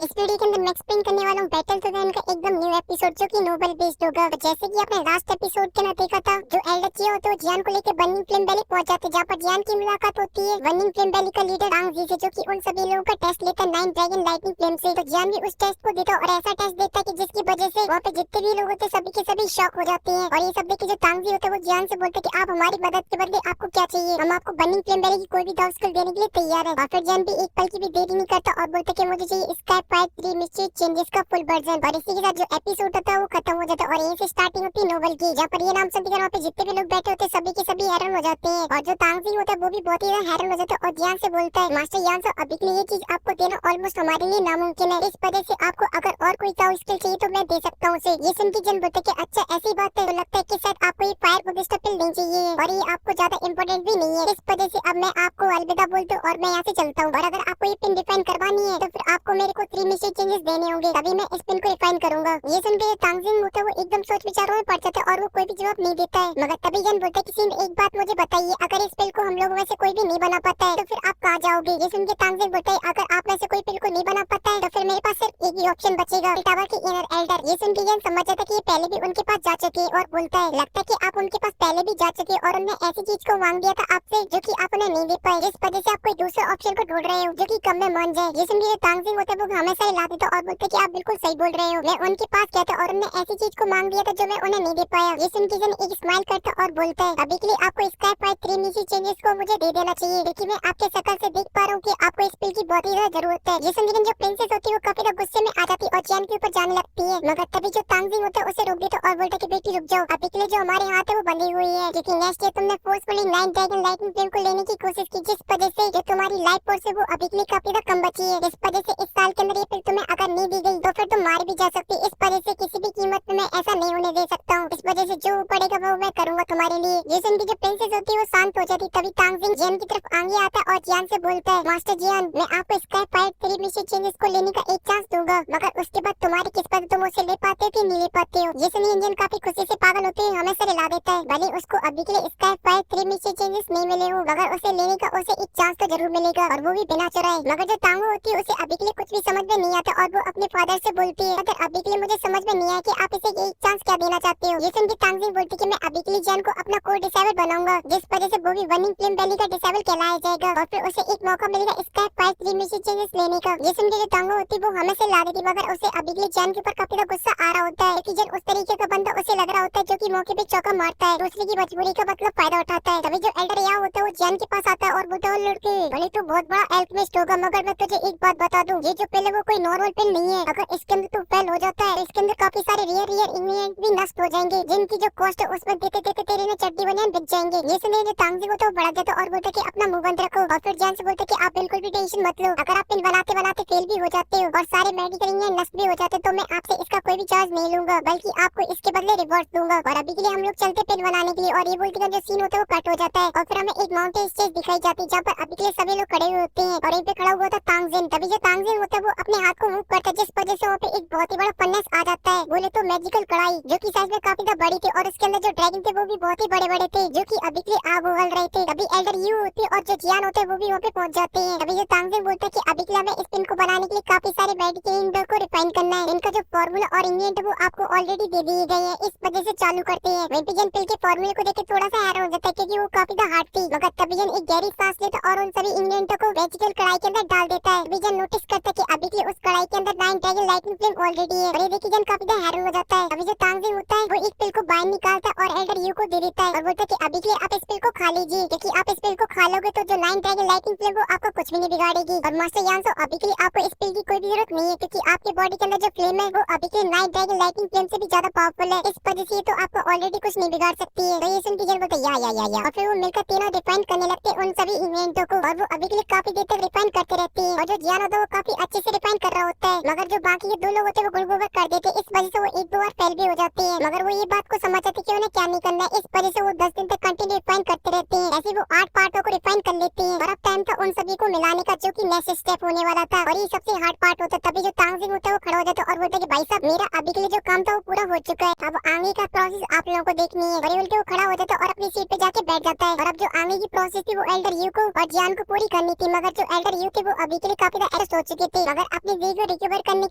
इस वीडियो के अंदर मैं एक्सप्लेन करने वाला हूँ बैटल टू द एंड का एकदम न्यू एपिसोड जो कि नोबल बेस्ड होगा। तो जैसे कि आपने लास्ट एपिसोड के अंदर देखा था, जो एल्डर चिया होते हैं वो जियान को लेकर बर्निंग फ्लेम वैली पहुंच जाते हैं, जहाँ पर जियान की मुलाकात होती है बर्निंग फ्लेम वैली का लीडर रांग जी से, जो कि उन सभी लोगों का टेस्ट लेता है 9 ड्रैगन लाइटनिंग फ्लेम से। तो जियान भी उस टेस्ट को देता है और ऐसा टेस्ट देता है कि जिसकी वजह से वहाँ पे जितने भी लोग होते हैं सभी के सभी शॉक हो जाते हैं। और ये सब देख के जो तांग जी होते हैं वो जियान से बोलते हैं कि आप हमारी मदद के बदले आपको क्या चाहिए, हम आपको बर्निंग फ्लेम वैली की कोई भी टास्क देने के लिए तैयार है। और फिर जियान भी एक पल की भी देरी नहीं करता और बोलता है कि मुझे चाहिए स्काई फाइट 3 मिस्ट्री चेंजेस का फुल वर्जन। और इसी के साथ जो एपिसोड होता है वो खत्म हो जाता है और यहीं से स्टार्टिंग होती है नोबल की, जहाँ पर ये नाम सुनते वहाँ पे जितने भी लोग बैठे होते हैं सभी के सभी हैरान हो जाते हैं। और जो तांगजी होता है वो भी बहुत ही हैरान हो जाता है और जियान से बोलता है, मास्टर यान साहब अभी के लिए ये चीज आपको देना ऑलमोस्ट हमारे लिए नामुमकिन है, इस वजह से आपको अगर और कोई चाव स्किल चाहिए तो मैं दे सकता हूँ उसे। ये सुन के जन बोलते कि अच्छा ऐसी बात है, तो लगता है कि शायद आपको ये फायर बुगिस्टा पिल नहीं चाहिए और ये आपको ज्यादा इंपॉर्टेंट भी नहीं है, इस वजह से अब मैं आपको अलविदा बोलता हूँ और मैं यहाँ से चलता हूँ। और अगर आपको ये पिन डिफाइन करवानी है तो फिर आपको मेरे को 3 मिस्ट्री चेंजेस देने होंगे, तभी मैं इस पिन को रिफाइन करूंगा। ये सुन के तांगजिंग होता है वो एकदम सोच विचारों में पड़ जाता है और वो कोई भी जवाब नहीं देता है। मगर तभी जन बोलता है कि सिंह एक बात मुझे बताइए, अगर इस पिल को हम लोगों में से कोई भी नहीं बना पाता है तो फिर आप कहाँ जाओगे। ये सुन के तांगजिंग बोलता है अगर आप में से कोई पिल को नहीं बना पाता है तो फिर मेरे पास सिर्फ एक ही ऑप्शन बचेगा, टावर के इनर एल्डर। ये सुन के जन समझ जाता है कि ये पहले भी उनके पास जा चुके हैं और बोलता है लगता है कि आप उनके पास पहले भी जा चुके हैं और उन्होंने ऐसी चीज को मांग दिया था आपसे जो कि आप उन्हें नहीं दे पाए, जिस वजह से आप कोई दूसरे ऑप्शन को ढूंढ रहे हो जो कि कम में मान जाए। ये सुन के तांगजिंग होता है वो हमेशा हिला देता और बोलते कि आप बिल्कुल सही बोल रहे हो, मैं उनके पास गया था और उन्होंने ऐसी चीज को मांग दिया था जो मैं उन्हें नहीं दे पाया। ये सुन के जन एक स्माइल करता और बोलता है अभी के लिए आपको स्काई फाइट 3 मिस्ट्री चेंजेस को मुझे दे देना चाहिए, क्योंकि मैं आपके शक्ल से देख पा रहा हूँ कि आपको इस पिल की बहुत ही ज्यादा जरूरत है। ये सुन के जो प्रिंसेस होती है वो काफी गुस्से में आ जाती है और जियान के ऊपर जाने लगती है, मगर तभी जो तांगजिंग होता है उसे रोक देता और बोलता है कि बेटी रुक जाओ, अभी के लिए जो हमारे हाथ है वो बंधी हुई है, क्योंकि नेक्स्ट डे तुमने फोर्सफुली 9 ड्रैगन लाइटनिंग फ्लेम को लेने की कोशिश की, जिस वजह से जो तुम्हारी लाइफ फोर्स है वो अभी के लिए काफी ज्यादा कम बची है, इस वजह से इस साल के अंदर ये पिल तुम्हें अगर नहीं दी गई तो फिर तुम मार भी जा सकती, इस वजह से किसी भी कीमत पे मैं ऐसा नहीं होने दे सकता हूँ, इस वजह से जो पड़ेगा वो मैं करूंगा तुम्हारे लिए। ये सुन के जो प्रिंसेस होती है वो शांत हो जाती, तभी तांगजिंग जियान की तरफ आगे आता है और जियान से बोलता है मास्टर जियान मैं आपको स्काई फाइट 3 मिस्ट्री चेंजेस को लेने का एक चांस दूंगा, मगर उसके बाद तुम्हारी किस्मत तुम उसे ले पाते हो कि नहीं ले पाते हो। ये सुन जियान काफी खुशी से पागल होते हैं हमेशा हिला देता है, भले उसको अभी के लिए स्काई फाइट 3 मिस्ट्री चेंजेस नहीं मिले हो मगर उसे लेने का उसे एक चांस तो जरूर मिलेगा और वो भी बिना चुराए। मगर जो तांगो होती है उसे अभी के लिए कुछ भी समझ में नहीं आता और वो अपने फादर से बोलती है अगर अभी के लिए मुझे समझ में नहीं आया कि आप इसे एक चांस क्या देना चाहते हो। ये सुन के तांगजिंग बोलती कि मैं अभी के लिए जियान को अपना कोर डिसेबल बनाऊंगा, जिस वजह से वो भी बर्निंग फ्लेम वैली का डिसेबल कहलाया जाएगा और फिर उसे एक मौका मिलेगा स्काई फाइट 3 मिस्ट्री चेंजेस लेने का। ये सुन के जो तांगो होती है वो हमेशा ला देती मगर उसे अभी के लिए जियान के ऊपर काफी ज्यादा गुस्सा आ रहा होता है, क्योंकि जन उस तरीके का बंदा उसे लग रहा होता है जो कि मौके पे चौका मारता है, दूसरे की मजबूरी का मतलब फायदा उठाता है। तभी जो एल्डर या होता है वो जियान के पास आता है और बोलता है लड़के भले तू बहुत बड़ा एल्केमिस्ट होगा मगर मैं तुझे एक बात बता दूं, ये जो पिल है वो कोई नॉर्मल पिल नहीं है, अगर इसके अंदर तू फेल हो जाता है इसके अंदर काफी सारे रेयर इंग्रेडिएंट भी नष्ट हो जाएंगे, जिनकी जो कॉस्ट है उसमें देते देते तेरे में चड्डी बनियान बिक जाएंगे। ये सुनने जो तांगजिंग होता है वो बड़ा जाता और बोलता कि अपना मुंह बंद रखो और फिर जियान से बोलता कि आप बिल्कुल भी टेंशन मत लो, अगर आप पिल बनाते बनाते फेल भी हो जाते हो और सारे मेडिकल इंग्रेडिएंट नष्ट भी हो जाते तो मैं आपसे इसका कोई भी चार्ज नहीं लूंगा, बल्कि आपको इसके बदले रिवॉर्ड दूंगा। और अभी के लिए हम लोग चलते पिल बनाने के लिए और ये बोलते जो सीन होता है वो कट हो जाता है और फिर हमें एक माउंटेन स्टेज दिखाई जाती है जहाँ पर अभी के लिए सभी लोग खड़े हुए होते हैं और यहीं पे खड़ा हुआ था तांगजिंग। तभी जो तांगजिंग होता है वो अपने हाथ को मूव करता है, जिस वजह से वहाँ पे एक बहुत ही बड़ा फन्नस आ जाता है, बोले तो मैजिकल कढ़ाई, जो कि साइज में काफी ज्यादा बड़ी थी और उसके अंदर जो ड्रैगन थे वो भी बहुत ही बड़े बड़े थे जो कि अभी के लिए आग उगल रहे थे। तभी एल्डर यू होती है और जो जियान होते हैं वो भी वहाँ पे पहुंच जाते हैं। तभी जो तांगजिंग बोलता है कि अभी के लिए हमें इस पिन को बनाने के लिए काफी सारे मेडिकल इंग्रेडिएंट को रिफाइन करना है, इनका जो फॉर्मूला और इंग्रेडिएंट वो आपको ऑलरेडी दे दिए गए हैं, इस वजह से चालू करते हैं। वहीं पे जन पिल के फॉर्मूले को देख के थोड़ा सा हैरान हो जाता है क्योंकि वो काफी ज्यादा हार्ड थी, मगर तभी जन एक गहरी सांस लेता और उन सभी इंग्रेडिएंटों को मैजिकल कढ़ाई के अंदर डाल देता है। तभी जन नोटिस करता है कि अभी के लिए उस कढ़ाई के अंदर 9 ड्रैगन लाइटनिंग फ्लेम ऑलरेडी है और ये देखिए जन काफी ज्यादा हैरान हो जाता है। तभी जो तांगजिंग होता है वो एक पिल को बाहर निकालता है और एल्डर यू को दे देता है और बोलता है कि अभी के लिए आप इस पिल को खा लीजिए, क्योंकि आप इस पिल को खा लोगे तो जो 9 ड्रैगन लाइटनिंग फ्लेम वो आपको कुछ भी नहीं बिगाड़ेगी। और मास्टर यान सो अभी के लिए आपको इस पिल की कोई भी जरूरत नहीं है, क्योंकि आपके बॉडी के अंदर जो फ्लेम है वो अभी के 9 ड्रैगन लाइटनिंग फ्लेम से भी ज्यादा पावरफुल है, इस वजह से तो आपको ऑलरेडी कुछ नहीं बिगाड़ सकती है। तो ये सुन के जन बोलता या और फिर वो मिलकर तीनों रिफाइन करने लगते हैं उन सभी इंग्रेडिएंटों को और वो अभी के लिए काफी देर तक रिफाइन करते रहते हैं और जो जियान होता है वो काफी अच्छे से रिफाइन कर रहा होता है, मगर जो बाकी के दो लोग होते हैं वो गुड़गुड़ कर देते हैं, इस वजह से वो एक दो बार फेल भी हो जाते हैं, मगर वो ये बात को समझ जाते कि उन्हें क्या नहीं करना है, इस वजह से वो 10 दिन तक कंटिन्यू रिफाइन करते रहते हैं। ऐसे वो 8 पार्टों को को रिफाइन कर लेती है। और अब टाइम था उन सभी को मिलाने का, जो कि नेक्स्ट स्टेप होने वाला था। और ये सबसे हार्ड पार्ट होता है। तभी जो तांजिंग होता है वो खड़ा हो जाता है और बोलता है कि भाई साहब मेरा अभी के लिए जो काम था वो पूरा हो चुका है, अब आगे का प्रोसेस आप लोगों को देखनी है। और ये बोलते वो खड़ा हो जाता है और अपनी सीट पे जाके बैठ जाता है। और अब जो आगे की प्रोसेस थी वो एल्डर यू को और जियान को पूरी करनी थी, मगर जो एल्डर यू थे वो अभी के लिए काफी ज्यादा एडजस्ट हो चुके थे। मगर अपनी दी को रिकवर करने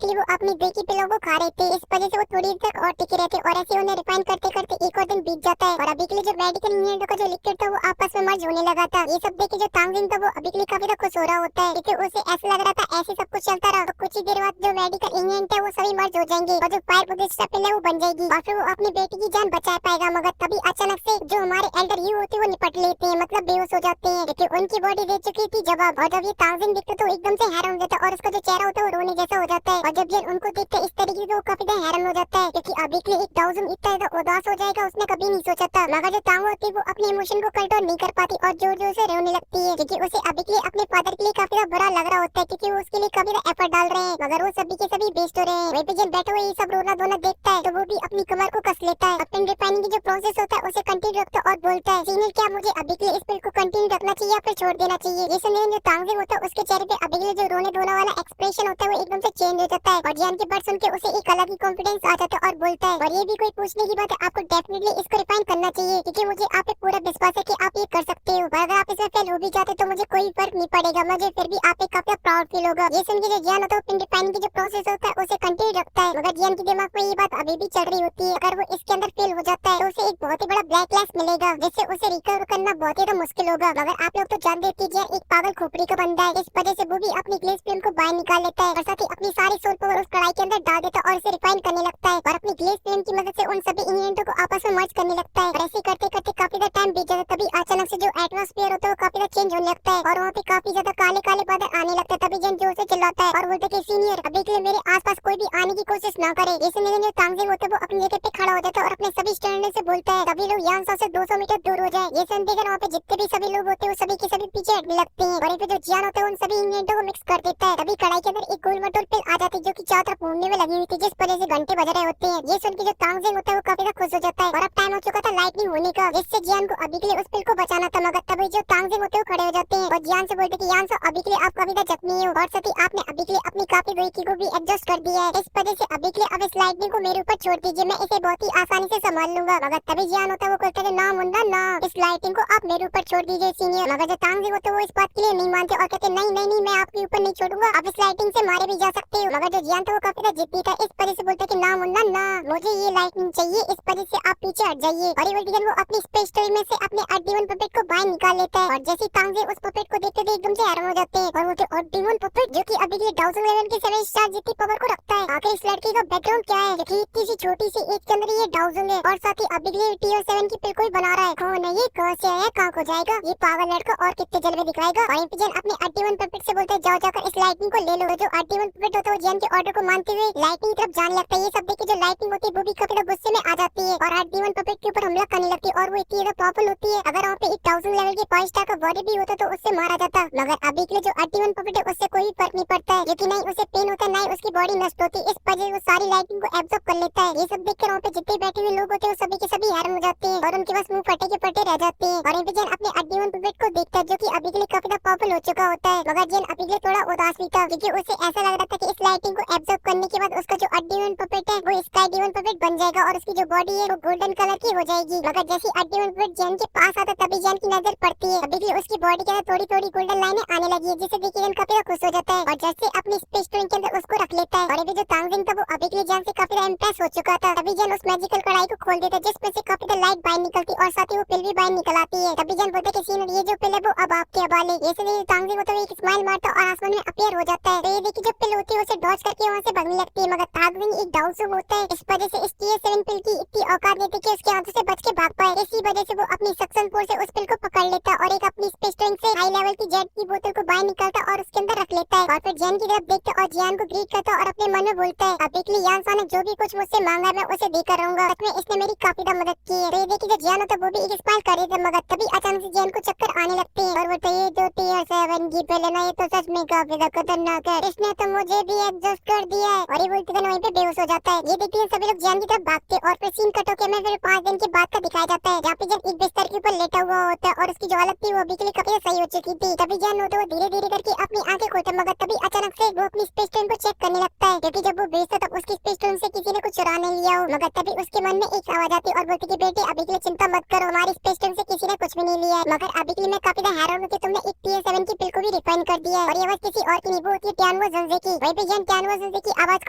के लिए वो अपनी दी की पिलो को खा रहे थे, इस वजह से वो थोड़ी देर तक और टिके रहते और ऐसे उन्हें रिफाइन करते करते एक और दिन बीत जाता है। और अभी के लिए जो मेडिकल इंग्रेडिएंट का जो लिक्विड था वो आपस में मर्ज होने लगा था। ये सब देख के जो तांजिंग था वो अभी के लिए काफी ज्यादा खुश हो रहा होता है, क्योंकि उसे ऐसा लग रहा था ऐसे सब कुछ चलता रहा तो कुछ ही देर बाद जो मेडिकल इंग्रेडिएंट है वो सभी मर्ज हो जाएंगे और जो फायर प्रतिष्ठा पिल है वो बन जाएगी और फिर वो अपनी बेटी की जान बचा पाएगा। मगर तभी अचानक से जो हमारे एल्डर यू होते हैं वो निपट लेते हैं, मतलब बेहोश हो जाते हैं, क्योंकि उनकी बॉडी दे चुकी थी जवाब। और जब ये तांजिंग दिखते तो एकदम से हैरान हो जाता है और उसका जो चेहरा होता है वो रोने जैसा हो जाता है। और जब ये उनको देखते इस तरीके से वो काफी ज्यादा हैरान हो जाता है, क्योंकि अभी के लिए एक डाउजन इतना ज्यादा उदास हो जाएगा उसने कभी नहीं सोचा था। मगर जो तांगो होती है वो अपने इमोशन को कंट्रोल नहीं कर पाती और जोर जोर से रोने लगती है, क्योंकि उसे अभी के लिए अपने फादर के लिए काफी ज्यादा बुरा लग रहा होता है, क्योंकि वो उसके लिए काफी ज्यादा एफर्ट डाल रहे हैं मगर वो सभी के सभी बेस्ट हो रहे हैं। वहीं पे जब बैठे हुए ये सब रोना धोना देखता है तो वो भी अपनी कमर को कस लेता है। अपने रिफाइनिंग की जो प्रोसेस होता है उसे कंटिन्यू रखता है और बोलता है सीनियर क्या मुझे अभी के लिए इस पिल को कंटिन्यू रखना चाहिए या फिर छोड़ देना चाहिए। ये सुनने जो तांजिंग होता है उसके चेहरे पे अभी के लिए जो रोने धोना वाला एक्सप्रेशन होता है वो एकदम से चेंज हो जाता है और जियान की बात सुन के उसे एक अलग ही कॉन्फिडेंस आ जाता है और बोलता है और ये भी कोई पूछने की बात है, आपको डेफिनेटली इसको रिफाइन करना चाहिए, क्योंकि मुझे आप पे पूरा विश्वास है कि आप ये कर सकते हो। और अगर आप इसमें फेल हो भी जाते तो मुझे कोई फर्क नहीं पड़ेगा, मुझे फिर भी आप पे काफी प्राउड फील होगा। ये सुन के जो जियान होता है पिन रिफाइनिंग की जो प्रोसेस होता है उसे कंटिन्यू रखता है, मगर जियान के दिमाग में ये बात अभी भी चल रही होती है अगर वो इसके अंदर फेल हो जाता है तो उसे एक बहुत ही बड़ा ब्लैक क्लास मिलेगा जिससे उसे रिकवर करना बहुत ही मुश्किल होगा। मगर आप लोग तो जानते हैं कि जियान एक पागल खोपड़ी का बंदा है, इस वजह से वो भी अपनी ग्लेस फ्लेम को बाहर निकाल लेता है और साथ ही अपनी सारी सोल पावर उस कढ़ाई के अंदर डाल देता है और उसे रिफाइन करने लगता है और अपनी ग्लेस फ्लेम की मदद से उन सभी इंग्रेडिएंटों को आपस में मर्ज करने लगता है। और ऐसे करते करते काफी ज्यादा टाइम बीत जाता है, तभी अचानक से जो एटमॉस्फेयर होता है वो काफी ज्यादा चेंज होने लगता है और वहाँ पे काफी ज्यादा काले काले बादल आने लगता है। तभी जन जोर से चिल्लाता है और बोलता है कि सीनियर अभी के लिए मेरे आसपास कोई भी आने की कोशिश ना करे। ये सुनने जो तांजिंग होता है वो अपनी जगह पे खड़ा हो जाता है और अपने सभी स्टूडेंट से बोलता है सभी लोग यहाँ से 200 मीटर दूर हो जाए। ये सुन देकर वहाँ पे जितने भी सभी लोग होते हैं वो सभी के सभी पीछे हटने लगते हैं और जो जियान होता है उन सभी इंग्रेडिएंटों को मिक्स कर देता है। तभी कढ़ाई के अंदर एक गोल मटोल पिल आ जाती है जो कि चारों तरफ घूमने में लगी हुई थी, जिस वजह से घंटे बज रहे होते हैं। ये सुन के जो तांजिंग होता है वो काफी खुश हो जाता है और अब टाइम हो चुका था लाइटनिंग होने का, जिससे जियान को अभी के लिए उस पिल को बचाना था। मगर तभी जो तांजिंग होते हैं वो खड़े हो जाते हैं और जियान से बोलते हैं कि यान अभी के लिए आप काफी ज्यादा जख्मी हो और साथ ही आपने अभी के लिए अपनी काफी वेकी को भी एडजस्ट कर दिया है, इस वजह से अभी के लिए अब इस लाइटनिंग को मेरे ऊपर छोड़ दीजिए, मैं इसे बहुत ही आसानी से संभाल लूंगा। मगर तभी जियान होता है वो कहता है ना मुंडा ना, इस लाइटिंग को आप मेरे ऊपर छोड़ दीजिए सीनियर। मगर जो तांजिंग होते हैं वो इस बात के लिए नहीं मानते और कहते नहीं नहीं नहीं मैं आपके ऊपर नहीं छोड़ूंगा, आप इस लाइटिंग से मारे भी जा सकते हो। मगर जो जियान था वो काफी ज्यादा जिद्दी था, इस वजह से बोलता है कि ना मुन्ना ना, मुझे ये लाइटिंग चाहिए, इस वजह से आप पीछे हट जाइए। और ये वो अपनी स्पेस स्टोरी में से अपने अड्डीवन पपेट को बाहर निकाल लेता है और जैसे तांजिंग उस पपेट को देखते ही एकदम से हैरान हो जाते हैं और वो अड्डीवन पपेट जो कि अभी के लिए 1000 लेवल के 7 स्टार जितनी पावर को रखता है। आखिर इस लड़की का बैकग्राउंड क्या है कि इतनी सी छोटी सी एज के अंदर ये 1000 है और साथ ही अभी के लिए टीयर 7 की पिल कोई बना रहा है। कौन है ये, कहां से है, कहां को जाएगा ये पागल लड़का और कितने जलवे दिखाएगा। और इंपिजन अपने अड्डीवन पपेट से बोलते हैं जाओ जाकर इस लाइटिंग को ले लो। जो अड्डीवन पपेट होता है वो जियान के ऑर्डर को मानते हुए लाइटिंग की तरफ जाने लगता है। ये सब देख के जो लाइटिंग होती है वो भी काफी गुस्से में आ जाती है और अड्डीवन पपेट के ऊपर हमला करने लगती है और वो इतनी पावरफुल होती है अगर वहाँ पे 1000 लेवल के 5 स्टार का बॉडी भी होता तो उससे मारा जाता। मगर अभी के लिए जो अड्डीवन पपेट है उससे कोई फर्क नहीं पड़ता है, क्योंकि नहीं उसे पेन होता है ना ही उसकी बॉडी नष्ट होती, इस वजह वो सारी लाइटिंग को एब्जॉर्ब कर लेता है। ये सब देखकर वहाँ पे जितने बैठे हुए लोग होते हैं सभी के सभी हैरान हो जाते हैं और उनके पास मुंह फटे के फटे रह जाते हैं। और इंपिजन अपने अड्डीवन पपेट को देखता है जो कि अभी के लिए काफी पावरफुल हो चुका होता है, मगर जिन अभी के लिए थोड़ा उदास भी था क्योंकि उसे ऐसा लग रहा था कि इस लाइटिंग को एब्जॉर्ब करने के बाद उसका जो अड्डीवन पपेट है वो स्काई डीवन पपेट बन जाएगा और उसकी जो बॉडी है वो गोल्डन कलर की हो जाएगी। मगर जैसे अड्डीवन पपेट जैन के पास आता तभी जैन की नजर पड़ती है, अभी भी उसकी बॉडी के अंदर थोड़ी थोड़ी गोल्डन लाइनें आने लगी है, जिससे देखिए जैन काफी खुश हो जाता है और जैसे अपनी स्पेस स्टोन के अंदर उसको रख लेता है। और अभी जो तांजिंग था वो अभी के लिए जैन से काफी इम्प्रेस हो चुका था, तभी जैन उस मैजिकल कढ़ाई को खोल देता है जिसमें से काफी लाइट बाहर निकलती और साथ ही वो पिल भी बाहर निकल आती है। तभी जैन बोलता है कि सीनियर ये जो पिल है वो अब आपके हवाले। ये सुन तांजिंग होता है एक स्माइल मारता और आसमान में अपीयर हो जाता है। तो ये देखिए जो पिल होती है उसे डॉज करके वहाँ से भागने लगती है, मगर तांजिंग एक डाउसू होता है, इस वजह से इस टीयर 7 पिल की इतनी औकात नहीं थी कि उसके हाथों से बच के भाग पाए, इसी वजह से वो अपनी सक्शन फोर्स से उस पिल को पकड़ लेता और एक अपनी स्पेस टैंक से हाई लेवल की जेट की बोतल को बाहर निकालता और उसके अंदर रख लेता है और फिर जैन की तरफ देखता और जियान को ग्रीट करता और अपने मन में बोलता है अभी के लिए यानसा ने जो भी कुछ मुझसे मांगा मैं उसे देकर रहूंगा। सच में इसने मेरी काफी ज्यादा मदद की है। तो ये देखिए जो जियान होता है वो भी एक स्माइल कर रही थी मगर तभी अचानक से जियान को चक्कर आने लगते हैं और वो तो ये जो टीयर्स है वनगी पे लेना ये तो सच में काफी ज्यादा खतरनाक है। इसने तो मुझे भी एडजस्ट कर दिया है और ये बोलते थे वहीं पे बेहोश हो जाता है। ये देखिए सभी लोग जियान की तरफ भागते और फिर सीन कट होके हमें फिर 5 दिन के बाद का दिखाया जाता है जहाँ पे जियान एक बिस्तर के ऊपर लेटा हुआ होता है और उसकी जो हालत थी वो अभी के लिए काफी सही हो चुकी थी। तभी जियान होता है वो धीरे धीरे करके अपनी आंखें खोलता है मगर तभी अचानक से वो अपनी स्पेस स्टेशन को चेक करने लगता है क्योंकि जब वो बेचता तब उसकी स्पेस स्टेशन से किसी ने कुछ चुरा नहीं लिया हो। मगर तभी उसके मन में एक आवाज आती और बोलती कि बेटे अभी के लिए चिंता मत करो हमारी स्पेस स्टेशन से किसी ने कुछ भी नहीं लिया है। मगर अभी के लिए मैं काफी हैरान हूँ कि तुमने एक टीयर 7 की पिल को भी रिफाइन कर दिया है और ये आवाज किसी और की नहीं वो होती है टियानुओ ज़ंज़े की। वहीं पे जियान टियानुओ ज़ंज़े की आवाज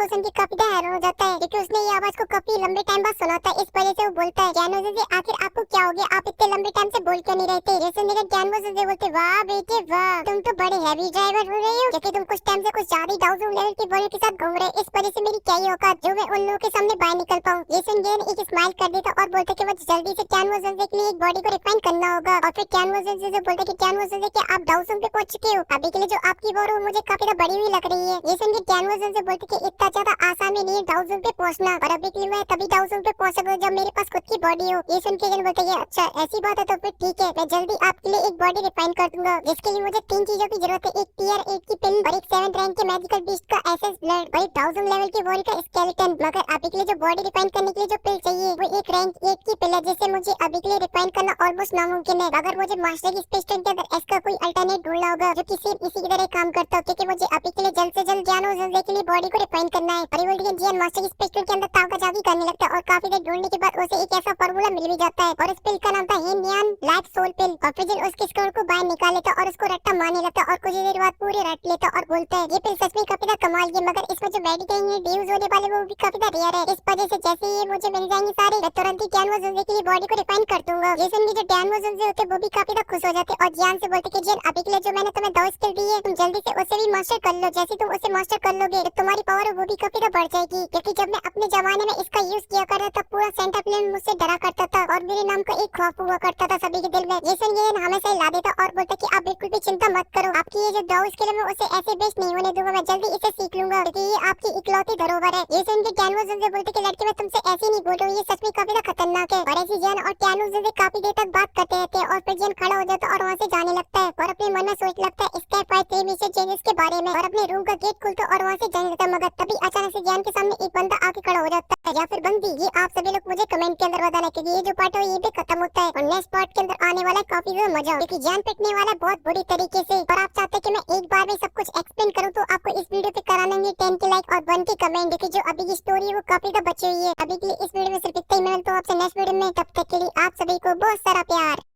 को सुन के काफी हैरान हो जाता है क्योंकि उसने ये आवाज को काफी लंबे टाइम बाद सुना था। इस वजह से वो बोलता है टियानुओ ज़ंज़े आखिर आपको क्या हो गया आप इतने लंबे टाइम से बोल क्यों नहीं रहे थे। ये सुनकर टियानुओ ज़ंज़े बोलते वाह बेटे वाह तुम तो बड़े हैवी ड्राइवर हो रहे हो क्योंकि तुम कुछ टाइम से कुछ ज्यादा ही 1000 लेवल की बॉडी के साथ घूम रहे इस वजह से मेरी क्या ही औकात जो मैं उन लोगों के सामने बाहर निकल पाऊँ। ये सुन जियान एक स्माइल कर देता और बोलते कि वो जल्दी से टियानुओ ज़ंज़े के लिए एक बॉडी को रिफाइन करना होगा। और फिर टियानुओ ज़ंज़े से बोलते कि टियानुओ ज़ंज़े कि आप 1000 पे पहुंच चुके हो अभी के लिए जो आपकी वॉर मुझे काफी ज्यादा बड़ी हुई लग रही है। ये सुन के टियानुओ ज़ंज़े बोलते कि इतना ज्यादा आसान नहीं है 1000 पे पहुंचना और अभी के लिए मैं तभी 1000 पे पहुंच सकूंगा जब मेरे पास खुद की बॉडी हो। ये सुन के जियान बोलते हैं अच्छा ऐसी बात है तो फिर ठीक है मैं जल्दी आपके लिए एक बॉडी रिफाइन कर दूंगा जिसके लिए मुझे 3 चीजों की जरूरत है एक टियर 8 की पिल और एक 7th रैंक के मैजिकल बीस्ट का एसएस ब्लड और एक 1000 लेवल की वॉर का स्केलेटन। मगर अभी के लिए जो बॉडी रिफाइन करने के लिए जो पिल चाहिए वो एक रैंक 8 की पिल है जिसे मुझे अभी के लिए रिफाइन करना ऑलमोस्ट नामुमकिन है। अगर मुझे मास्टर की स्पेस स्टेशन के अंदर इसका कोई अल्टरनेट ढूंढना होगा जो कि सिर्फ इसी की तरह काम करता हो क्योंकि मुझे अभी के लिए जल्द से जल्द टियानुओ ज़ंज़े के लिए बॉडी को रिफाइन करना है। और ये जियान मास्टर की स्पेस स्टेशन के अंदर ताका जाकी करने लगता है और काफी देर ढूंढने के बाद उसे एक ऐसा फार्मूला मिल भी जाता है और उस पिल का नाम था हिनयान लाइफ सोल पिल। और फिर जियान उसके स्कोर को बाहर निकाल लेता और उसको रट्टा मारने लगता और कुछ देर बाद पूरे रट लेता और बोलता है ये पिल सच में काफी कमाल की मगर इसमें जो मेडिकल इंग्रेडिएंट्स यूज होने वाले वो भी काफी रेयर है। इस वजह से जैसे ये मुझे मिल जाएंगे सारे मैं तुरंत ही टियानुओ ज़ंज़े के लिए बॉडी को रिफाइन कर दूंगा। ये सुन के जो टियानुओ ज़ंज़े होते वो भी काफी खुश हो जाते और जियान से बोलते कि जियान अभी के लिए जो मैंने तुम्हें 2 स्किल दी है तुम जल्दी से उसे भी मास्टर कर लो। जैसे तुम उसे मास्टर कर लोगे तो तुम्हारी पावर वो भी काफी बढ़ जाएगी क्योंकि जब मैं अपने जमाने में इसका यूज किया करता था पूरा सेंटर प्लेन मुझसे डरा करता था और मेरे नाम का एक खौफ हुआ करता था सभी के दिल में। ये सुन के हमेशा हिला देता और बोलता कि आप बिल्कुल भी चिंता मत करो आपकी ये जो 2 स्किल है मैं उसे ऐसे बेस्ट नहीं होने दूंगा मैं जल्दी इसे सीख लूंगा क्योंकि ये आपकी इकलौती धरोहर है। ये सुन के टियानुओ ज़ंज़े बोलते कि लड़के मैं तुमसे ऐसे नहीं बोल रहा हूँ ये सच में काफी खतरनाक है। और ऐसे जियान और टियानुओ ज़ंज़े काफी देर तक बात करते रहते हैं और फिर जियान खड़ा हो जाता और वहाँ से जाने लगता है और अपने मन में सोच लगता है step by step mission changes के बारे में और अपने रूम का गेट खुलता और वहाँ से जाने लगता है। मगर तभी अचानक से जियान के सामने एक बंदा आके खड़ा हो जाता है या फिर बंदी ये आप सभी लोग मुझे कमेंट के अंदर बताना क्योंकि ये जो पार्ट है ये भी खत्म होता है और नेक्स्ट पार्ट के अंदर आने वाला है काफी ज्यादा मजा क्योंकि जियान पिटने वाला है बहुत बुरी तरीके से। और आप चाहते हैं कि मैं एक बार में सब कुछ एक्सप्लेन करूँ तो आपको इस वीडियो पे कराना है 10 के लाइक और 1 के कमेंट क्योंकि जो अभी की स्टोरी है वो काफी ज्यादा बची हुई है। अभी के लिए इस वीडियो में सिर्फ इतना ही मिलता हूँ आपसे नेक्स्ट वीडियो में तब तक के लिए आप सभी को बहुत सारा प्यार।